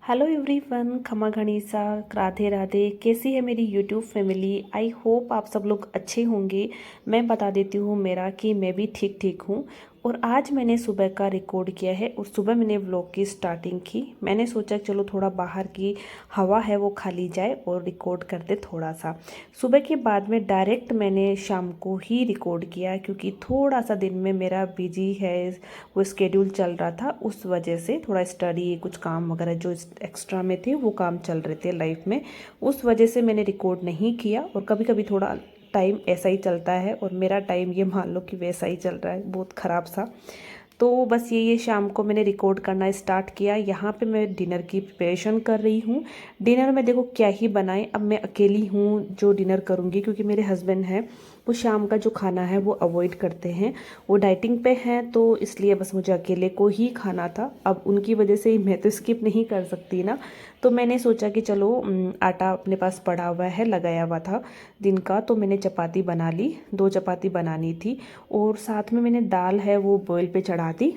Hello everyone, खमा गणिसा, राधे राधे। कैसी है मेरी यूट्यूब फैमिली? आई होप आप सब लोग अच्छे होंगे। मैं बता देती हूँ मेरा कि मैं भी ठीक ठीक हूँ। और आज मैंने सुबह का रिकॉर्ड किया है और सुबह मैंने व्लॉग की स्टार्टिंग की। मैंने सोचा चलो थोड़ा बाहर की हवा है वो खा ली जाए और रिकॉर्ड कर दे थोड़ा सा। सुबह के बाद में डायरेक्ट मैंने शाम को ही रिकॉर्ड किया क्योंकि थोड़ा सा दिन में मेरा बिजी है, वो स्केड्यूल चल रहा था। उस वजह से थोड़ा स्टडी कुछ काम वगैरह जो एक्स्ट्रा में थे वो काम चल रहे थे लाइफ में, उस वजह से मैंने रिकॉर्ड नहीं किया। और कभी कभी थोड़ा टाइम ऐसा ही चलता है और मेरा टाइम ये मान लो कि वैसा ही चल रहा है, बहुत ख़राब सा। तो बस ये शाम को मैंने रिकॉर्ड करना स्टार्ट किया। यहाँ पे मैं डिनर की प्रिपरेशन कर रही हूँ। डिनर में देखो क्या ही बनाएं, अब मैं अकेली हूँ जो डिनर करूँगी क्योंकि मेरे हस्बैंड हैं वो शाम का जो खाना है वो अवॉइड करते हैं, वो डाइटिंग पे हैं, तो इसलिए बस मुझे अकेले को ही खाना था। अब उनकी वजह से मैं तो स्किप नहीं कर सकती ना। तो मैंने सोचा कि चलो आटा अपने पास पड़ा हुआ है, लगाया हुआ था दिन का, तो मैंने चपाती बना ली। 2 चपाती बनानी थी और साथ में मैंने दाल है वो बॉईल पे चढ़ा दी।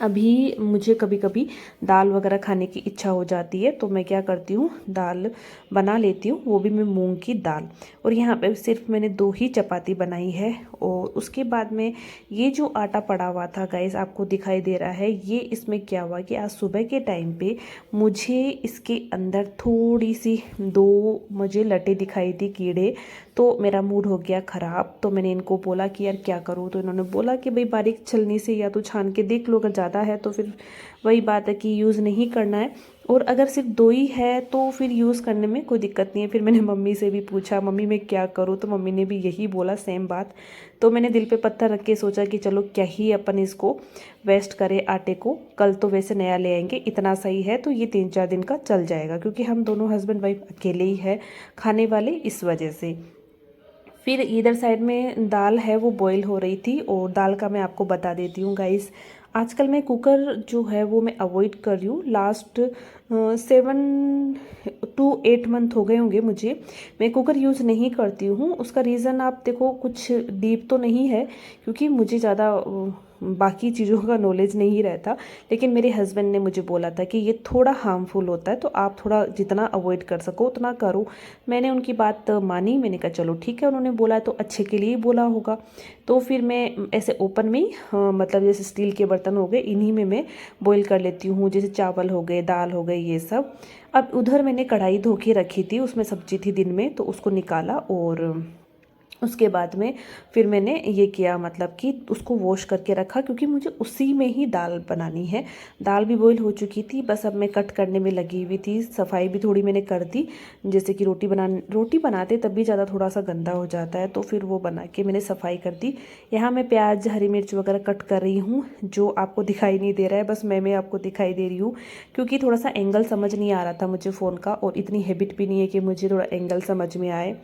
अभी मुझे कभी कभी दाल वगैरह खाने की इच्छा हो जाती है तो मैं क्या करती हूँ, दाल बना लेती हूँ, वो भी मैं मूंग की दाल। और यहाँ पे सिर्फ मैंने 2 ही चपाती बनाई है। और उसके बाद में ये जो आटा पड़ा हुआ था गाइस आपको दिखाई दे रहा है, ये इसमें क्या हुआ कि आज सुबह के टाइम पे मुझे इसके अंदर थोड़ी सी 2 मुझे लटे दिखाई थी, कीड़े। तो मेरा मूड हो गया ख़राब। तो मैंने इनको बोला कि यार क्या करूँ, तो इन्होंने बोला कि भाई बारीक छलनी से या तो छान के देख लो, अगर ज़्यादा है तो फिर वही बात है कि यूज़ नहीं करना है। और अगर सिर्फ 2 ही है तो फिर यूज़ करने में कोई दिक्कत नहीं है। फिर मैंने मम्मी से भी पूछा, मम्मी मैं क्या करूँ, तो मम्मी ने भी यही बोला सेम बात। तो मैंने दिल पे पत्थर रख के सोचा कि चलो क्या ही अपन इसको वेस्ट करें आटे को, कल तो वैसे नया ले आएंगे, इतना सही है तो ये 3-4 दिन का चल जाएगा क्योंकि हम दोनों हस्बैंड वाइफ अकेले ही है खाने वाले, इस वजह से। फिर इधर साइड में दाल है वो बॉईल हो रही थी। और दाल का मैं आपको बता देती हूँ गाइस, आजकल मैं कुकर जो है वो मैं अवॉइड कर रही हूँ। लास्ट 7 to 8 मंथ हो गए होंगे मुझे, मैं कुकर यूज़ नहीं करती हूँ। उसका रीज़न आप देखो कुछ डीप तो नहीं है क्योंकि मुझे ज़्यादा बाकी चीज़ों का नॉलेज नहीं रहता, लेकिन मेरे हस्बैंड ने मुझे बोला था कि ये थोड़ा हार्मफुल होता है तो आप थोड़ा जितना अवॉइड कर सको उतना करो। मैंने उनकी बात मानी, मैंने कहा चलो ठीक है, उन्होंने बोला तो अच्छे के लिए ही बोला होगा। तो फिर मैं ऐसे ओपन में ही मतलब जैसे स्टील के बर्तन हो गए इन्हीं में मैं बॉईल कर लेती हूँ, जैसे चावल हो गए, दाल हो गई, ये सब। अब उधर मैंने कढ़ाई धो के रखी थी, उसमें सब्जी थी दिन में, तो उसको निकाला। और उसके बाद में फिर मैंने ये किया, मतलब कि उसको वॉश करके रखा क्योंकि मुझे उसी में ही दाल बनानी है। दाल भी बॉईल हो चुकी थी, बस अब मैं कट करने में लगी हुई थी। सफाई भी थोड़ी मैंने कर दी, जैसे कि रोटी बनाते तब भी ज़्यादा थोड़ा सा गंदा हो जाता है, तो फिर वो बना के मैंने सफाई कर दी। यहाँ मैं प्याज हरी मिर्च वगैरह कट कर रही हूँ, जो आपको दिखाई नहीं दे रहा है, बस मैं आपको दिखाई दे रही हूँ क्योंकि थोड़ा सा एंगल समझ नहीं आ रहा था मुझे फ़ोन का, और इतनी हैबिट भी नहीं है कि मुझे थोड़ा एंगल समझ में आए।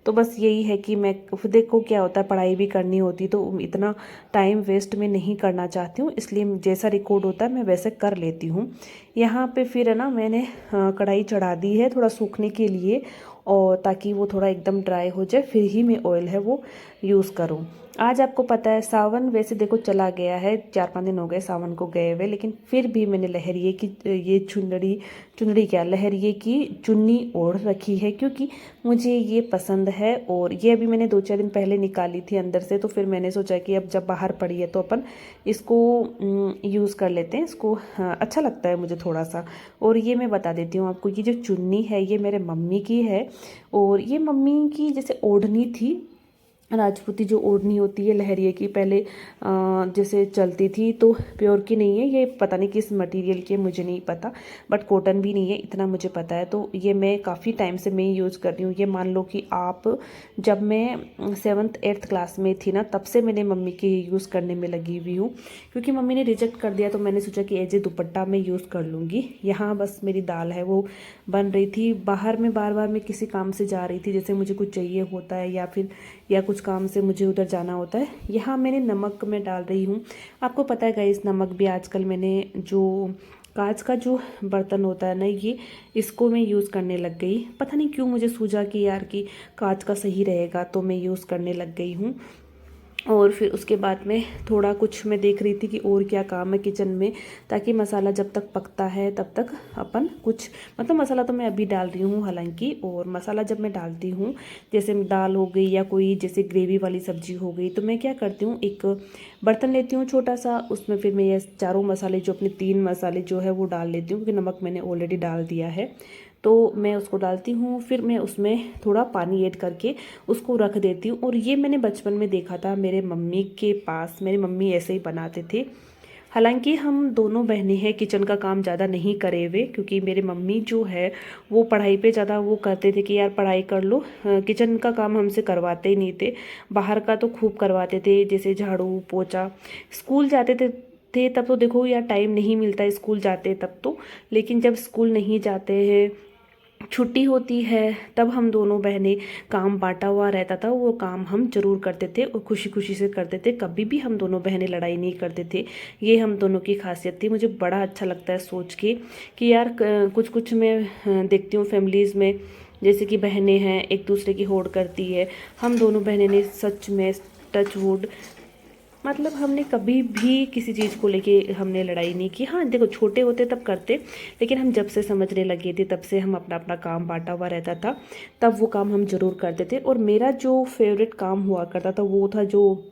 तो बस यही है कि मैं देखो क्या होता है, पढ़ाई भी करनी होती तो इतना टाइम वेस्ट मैं नहीं करना चाहती हूँ, इसलिए जैसा रिकॉर्ड होता है मैं वैसे कर लेती हूँ। यहाँ पे फिर है ना, मैंने कढ़ाई चढ़ा दी है थोड़ा सूखने के लिए, और ताकि वो थोड़ा एकदम ड्राई हो जाए फिर ही मैं ऑयल है वो यूज़ करूँ। आज आपको पता है सावन वैसे देखो चला गया है, 4-5 दिन हो गए सावन को गए हुए, लेकिन फिर भी मैंने लहरिए की ये चुंदड़ी क्या लहरिए की चुन्नी ओढ़ रखी है क्योंकि मुझे ये पसंद है। और ये अभी मैंने 2-4 दिन पहले निकाली थी अंदर से, तो फिर मैंने सोचा कि अब जब बाहर पड़ी है तो अपन इसको यूज़ कर लेते हैं इसको। हाँ, अच्छा लगता है मुझे थोड़ा सा। और ये मैं बता देती हूँ आपको, ये जो चुन्नी है ये मेरे मम्मी की है, और ये मम्मी की जैसे ओढ़नी थी, राजपूती जो ओढ़नी होती है लहरिए की, पहले जैसे चलती थी, तो प्योर की नहीं है ये, पता नहीं किस मटेरियल की है मुझे नहीं पता, बट कॉटन भी नहीं है इतना मुझे पता है। तो ये मैं काफ़ी टाइम से मैं यूज़ कर रही हूँ। ये मान लो कि आप, जब मैं 7th-8th क्लास में थी ना तब से मैंने मम्मी की यूज़ करने में लगी हुई हूँ, क्योंकि मम्मी ने रिजेक्ट कर दिया तो मैंने सोचा कि एज ए दुपट्टा मैं यूज़ कर लूँगी। यहाँ बस मेरी दाल है वो बन रही थी। बाहर में बार बार मैं किसी काम से जा रही थी, जैसे मुझे कुछ चाहिए होता है या कुछ काम से मुझे उधर जाना होता है। यहाँ मैंने नमक में डाल रही हूँ, आपको पता है गाइस नमक भी आजकल मैंने जो कांच का जो बर्तन होता है ना, ये इसको मैं यूज़ करने लग गई। पता नहीं क्यों मुझे सूझा कि यार कि कांच का सही रहेगा, तो मैं यूज़ करने लग गई हूँ। और फिर उसके बाद में थोड़ा कुछ मैं देख रही थी कि और क्या काम है किचन में, ताकि मसाला जब तक पकता है तब तक अपन कुछ, मतलब मसाला तो मैं अभी डाल रही हूँ हालांकि, और मसाला जब मैं डालती हूँ, जैसे दाल हो गई या कोई जैसे ग्रेवी वाली सब्जी हो गई, तो मैं क्या करती हूँ, एक बर्तन लेती हूँ छोटा सा, उसमें फिर मैं ये चारों मसाले जो अपने 3 मसाले जो है वो डाल लेती हूँ, क्योंकि नमक मैंने ऑलरेडी डाल दिया है। तो मैं उसको डालती हूँ, फिर मैं उसमें थोड़ा पानी ऐड करके उसको रख देती हूँ। और ये मैंने बचपन में देखा था मेरे मम्मी के पास, मेरी मम्मी ऐसे ही बनाते थे। हालांकि हम दोनों बहनें हैं, किचन का काम ज़्यादा नहीं करे हुए, क्योंकि मेरे मम्मी जो है वो पढ़ाई पे ज़्यादा वो करते थे कि यार पढ़ाई कर लो, किचन का काम हमसे करवाते ही नहीं थे। बाहर का तो खूब करवाते थे, जैसे झाड़ू पोछा। स्कूल जाते थे तब तो देखो यार टाइम नहीं मिलता है स्कूल जाते तब तो, लेकिन जब स्कूल नहीं जाते हैं, छुट्टी होती है, तब हम दोनों बहनें, काम बांटा हुआ रहता था, वो काम हम जरूर करते थे और खुशी खुशी से करते थे। कभी भी हम दोनों बहनें लड़ाई नहीं करते थे। ये हम दोनों की खासियत थी। मुझे बड़ा अच्छा लगता है सोच के कि यार कुछ कुछ मैं देखती हूँ फैमिलीज़ में, जैसे कि बहनें हैं एक दूसरे की होड़ करती है। हम दोनों बहनें ने सच में टच वुड, मतलब हमने कभी भी किसी चीज़ को लेके हमने लड़ाई नहीं की। हाँ देखो छोटे होते तब करते, लेकिन हम जब से समझने लगे थे तब से हम अपना अपना काम बांटा हुआ रहता था, तब वो काम हम जरूर करते थे। और मेरा जो फेवरेट काम हुआ करता था वो था, जो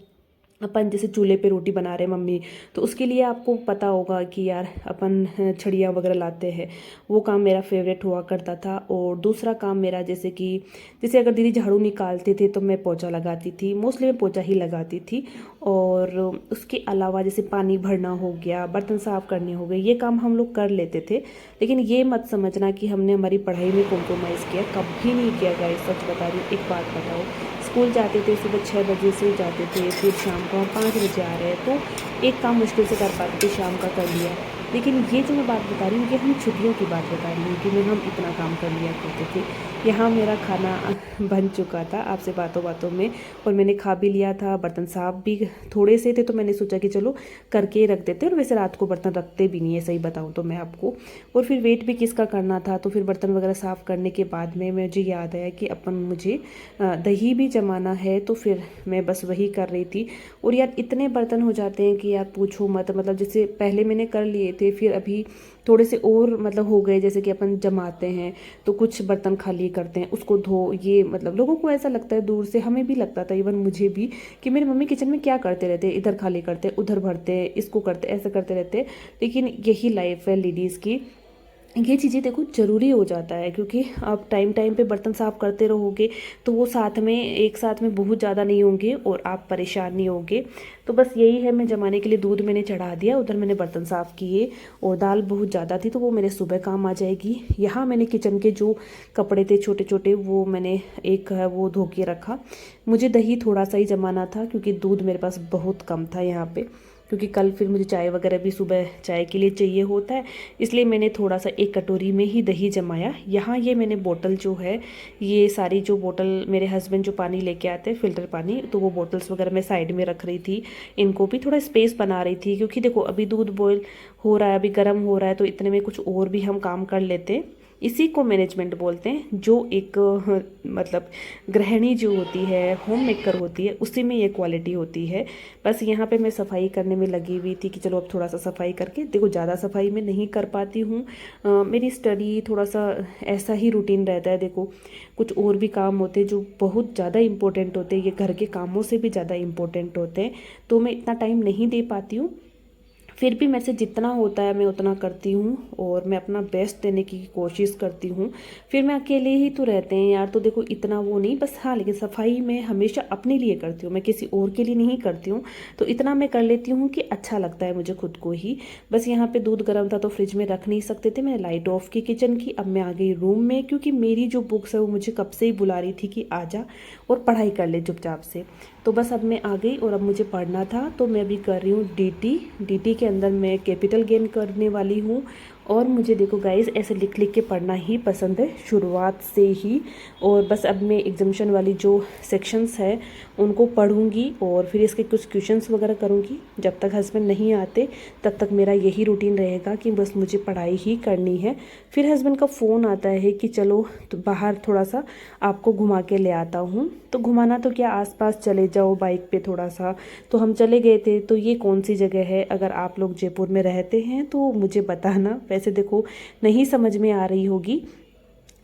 अपन जैसे चूल्हे पे रोटी बना रहे मम्मी, तो उसके लिए आपको पता होगा कि यार अपन छड़ियाँ वगैरह लाते हैं, वो काम मेरा फेवरेट हुआ करता था। और दूसरा काम मेरा जैसे कि, जैसे अगर दीदी झाड़ू निकालते थे तो मैं पोछा लगाती थी, मोस्टली मैं पोछा ही लगाती थी। और उसके अलावा जैसे पानी भरना हो गया, बर्तन साफ करने हो गए, ये काम हम लोग कर लेते थे। लेकिन ये मत समझना कि हमने हमारी पढ़ाई में कॉम्प्रोमाइज़ किया, कभी नहीं किया गाइस, सच बता रही हूँ। एक बात बताओ, स्कूल जाते थे सुबह 6 बजे से जाते थे, फिर शाम को हम 5 बजे आ रहे हैं, तो एक काम मुश्किल से कर पाते थे, शाम का कर लिया। लेकिन ये जो मैं बात बता रही हूँ ये हम छुट्टियों की बात बता रही हूँ कि मैं हम इतना काम कर लिया करते थे। यहाँ मेरा खाना बन चुका था आपसे बातों बातों में, और मैंने खा भी लिया था। बर्तन साफ भी थोड़े से थे, तो मैंने सोचा कि चलो करके रख देते, और वैसे रात को बर्तन रखते भी नहीं है सही बताऊँ तो मैं आपको। और फिर वेट भी किसका करना था, तो फिर बर्तन वगैरह साफ़ करने के बाद में मुझे याद आया कि मुझे दही भी जमाना है, तो फिर मैं बस वही कर रही थी। और यार इतने बर्तन हो जाते हैं कि यार पूछो मत, मतलब जैसे पहले मैंने कर लिए थे, फिर अभी थोड़े से और मतलब हो गए, जैसे कि अपन जमाते हैं तो कुछ बर्तन खाली करते हैं, उसको धो, ये मतलब लोगों को ऐसा लगता है, दूर से हमें भी लगता था, इवन मुझे भी, कि मेरी मम्मी किचन में क्या करते रहते, इधर खाली करते, उधर भरते, इसको करते, ऐसा करते रहते। लेकिन यही लाइफ है लेडीज़ की, ये चीज़ें देखो ज़रूरी हो जाता है, क्योंकि आप टाइम टाइम पे बर्तन साफ़ करते रहोगे तो वो साथ में एक साथ में बहुत ज़्यादा नहीं होंगे और आप परेशान नहीं होगे। तो बस यही है, मैं जमाने के लिए दूध मैंने चढ़ा दिया, उधर मैंने बर्तन साफ़ किए, और दाल बहुत ज़्यादा थी तो वो मेरे सुबह काम आ जाएगी। यहाँ मैंने किचन के जो कपड़े थे छोटे छोटे, वो मैंने एक है वो धो के रखा। मुझे दही थोड़ा सा ही जमाना था, क्योंकि दूध मेरे पास बहुत कम था यहाँ पे, क्योंकि कल फिर मुझे चाय वगैरह भी सुबह चाय के लिए चाहिए होता है, इसलिए मैंने थोड़ा सा एक कटोरी में ही दही जमाया। यहाँ ये मैंने बोतल जो है, ये सारी जो बोतल मेरे हस्बैंड जो पानी लेके आते हैं फिल्टर पानी, तो वो बोतल्स वगैरह मैं साइड में रख रही थी, इनको भी थोड़ा स्पेस बना रही थी, क्योंकि देखो अभी दूध बॉयल हो रहा है, अभी गर्म हो रहा है, तो इतने में कुछ और भी हम काम कर लेते हैं। इसी को मैनेजमेंट बोलते हैं, जो एक मतलब गृहिणी जो होती है, होम मेकर होती है, उसी में ये क्वालिटी होती है। बस यहाँ पे मैं सफाई करने में लगी हुई थी कि चलो अब थोड़ा सा सफाई करके, देखो ज़्यादा सफाई मैं नहीं कर पाती हूँ, मेरी स्टडी थोड़ा सा ऐसा ही रूटीन रहता है। देखो कुछ और भी काम होते हैं जो बहुत ज़्यादा इम्पोर्टेंट होते हैं, ये घर के कामों से भी ज़्यादा इम्पोर्टेंट होते हैं, तो मैं इतना टाइम नहीं दे पाती हूँ। फिर भी मेरे से जितना होता है मैं उतना करती हूँ, और मैं अपना बेस्ट देने की कोशिश करती हूँ। फिर मैं अकेले ही तो रहते हैं यार, तो देखो इतना वो नहीं, बस हाँ, लेकिन सफाई मैं हमेशा अपने लिए करती हूँ, मैं किसी और के लिए नहीं करती हूँ। तो इतना मैं कर लेती हूँ कि अच्छा लगता है मुझे खुद को ही। बस यहाँ पे दूध गर्म था तो फ्रिज में रख नहीं सकते थे, मैंने लाइट ऑफ की किचन की। अब मैं आ गई रूम में, क्योंकि मेरी जो बुक्स है वो मुझे कब से ही बुला रही थी कि आ जा और पढ़ाई कर ले चुपचाप से। तो बस अब मैं आ गई, और अब मुझे पढ़ना था, तो मैं अभी कर रही हूँ डीटी। डीटी के अंदर मैं कैपिटल गेन करने वाली हूँ, और मुझे देखो गाइस ऐसे लिख लिख के पढ़ना ही पसंद है शुरुआत से ही। और बस अब मैं एग्जामिशन वाली जो सेक्शंस है उनको पढ़ूंगी और फिर इसके कुछ क्वेश्चंस वगैरह करूंगी। जब तक हस्बैंड नहीं आते तब तक मेरा यही रूटीन रहेगा कि बस मुझे पढ़ाई ही करनी है। फिर हस्बैंड का फ़ोन आता है कि चलो तो बाहर थोड़ा सा आपको घुमा के ले आता हूँ। तो घुमाना तो क्या, आसपास चले जाओ बाइक पे थोड़ा सा। तो हम चले गए थे। तो ये कौन सी जगह है, अगर आप लोग जयपुर में रहते हैं तो मुझे बताना। वैसे देखो नहीं समझ में आ रही होगी,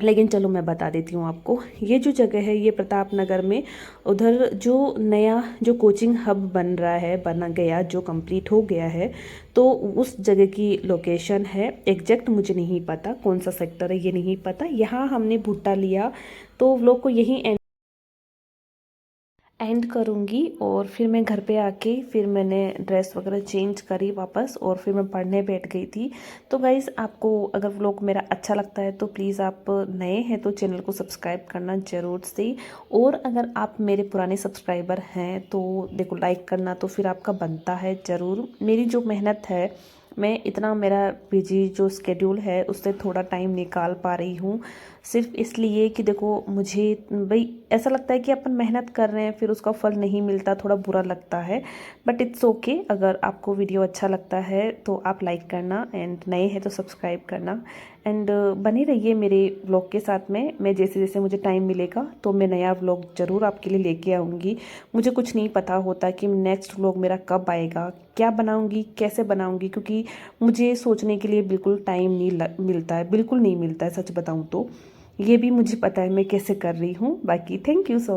लेकिन चलो मैं बता देती हूँ आपको। ये जो जगह है ये प्रताप नगर में, उधर जो नया जो कोचिंग हब बन रहा है, बना गया, जो कंप्लीट हो गया है, तो उस जगह की लोकेशन है। एग्जैक्ट मुझे नहीं पता कौन सा सेक्टर है, ये नहीं पता। यहाँ हमने भुट्टा लिया तो व्लॉग को यहीं एंड करूँगी। और फिर मैं घर पे आके फिर मैंने ड्रेस वगैरह चेंज करी वापस और फिर मैं पढ़ने बैठ गई थी। तो गाइज़ आपको अगर व्लॉग मेरा अच्छा लगता है तो प्लीज़ आप नए हैं तो चैनल को सब्सक्राइब करना ज़रूर से। और अगर आप मेरे पुराने सब्सक्राइबर हैं तो देखो लाइक करना तो फिर आपका बनता है ज़रूर। मेरी जो मेहनत है, मैं इतना मेरा बिजी जो स्केड्यूल है उससे थोड़ा टाइम निकाल पा रही हूँ, सिर्फ इसलिए कि देखो मुझे भाई ऐसा लगता है कि अपन मेहनत कर रहे हैं फिर उसका फल नहीं मिलता, थोड़ा बुरा लगता है। बट इट्स ओके, अगर आपको वीडियो अच्छा लगता है तो आप लाइक करना एंड नए हैं तो सब्सक्राइब करना एंड बने रहिए मेरे व्लॉग के साथ में। मैं जैसे जैसे मुझे टाइम मिलेगा तो मैं नया व्लॉग ज़रूर आपके लिए लेके आऊँगी। मुझे कुछ नहीं पता होता कि नेक्स्ट व्लॉग मेरा कब आएगा, क्या बनाऊँगी, कैसे बनाऊँगी, क्योंकि मुझे सोचने के लिए बिल्कुल टाइम नहीं मिलता है, बिल्कुल नहीं मिलता है सच बताऊँ तो। ये भी मुझे पता है मैं कैसे कर रही हूँ। बाकी थैंक यू सो